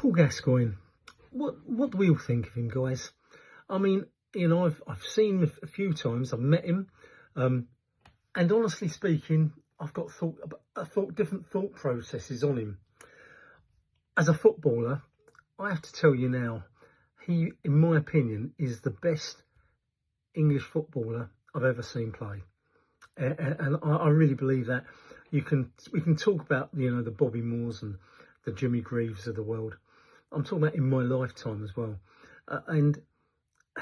Paul Gascoigne, what do we all think of him, guys? I mean, I've seen him a few times. I've met him, and honestly speaking, I've got different thought processes on him. As a footballer, I have to tell you now, he, in my opinion, is the best English footballer I've ever seen play, and I really believe that. We can talk about the Bobby Moores and the Jimmy Greaves of the world. I'm talking about in my lifetime as well, and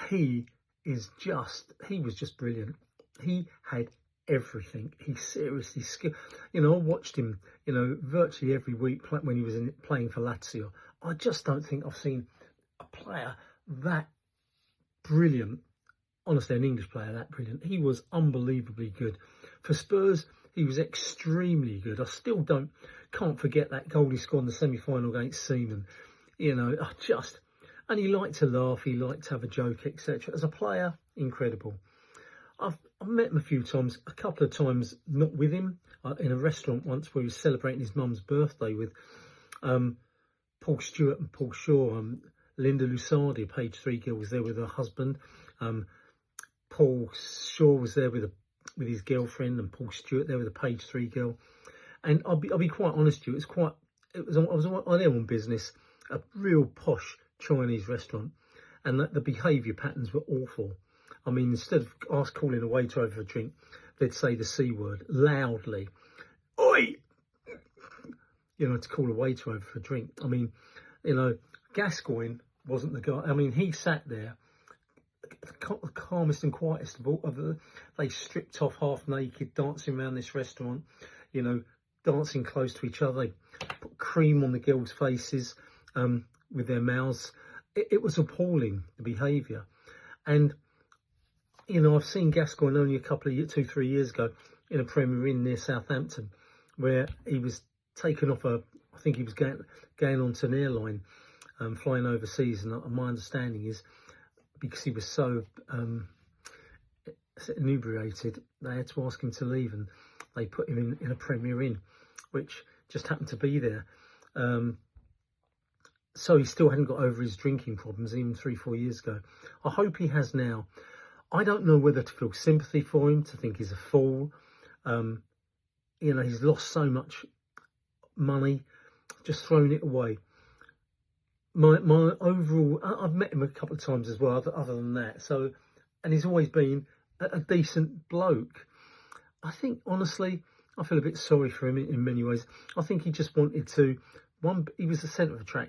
he was just brilliant. He had everything. He seriously skilled. I watched him, virtually every week when he was playing for Lazio. I just don't think I've seen a player that brilliant. Honestly, an English player that brilliant. He was unbelievably good. For Spurs, he was extremely good. I still can't forget that goal he scored in the semi-final against Seaman. And he liked to laugh, he liked to have a joke, etc. As a player, incredible. I've met him a few times, a couple of times not with him, in a restaurant once where he was celebrating his mum's birthday with Paul Stewart and Paul Shaw. Linda Lusardi, Page 3 girl, was there with her husband. Paul Shaw was there with his girlfriend, and Paul Stewart there with a Page 3 girl. And I'll be quite honest with you, I was there on business, a real posh Chinese restaurant, and the behaviour patterns were awful. I mean, instead of us calling a waiter over for a drink, they'd say the C word loudly. Oi! To call a waiter over for a drink. I mean, Gascoigne wasn't the guy. I mean, he sat there, the calmest and quietest of all. They stripped off half naked, dancing around this restaurant, dancing close to each other. They put cream on the girls' faces with their mouths. It was appalling, the behaviour. And, I've seen Gascoigne only a couple of 2-3 years ago in a Premier Inn near Southampton, where he was taken off I think he was going onto an airline, flying overseas. And my understanding is, because he was so inebriated, they had to ask him to leave, and they put him in a Premier Inn, which just happened to be there. So he still hadn't got over his drinking problems even 3-4 years ago. I hope he has now. I don't know whether to feel sympathy for him, to think he's a fool. He's lost so much money, just thrown it away. My overall, I've met him a couple of times as well, other than that. So, and he's always been a decent bloke. I think, honestly, I feel a bit sorry for him in many ways. I think he just wanted to, he was the centre of attraction.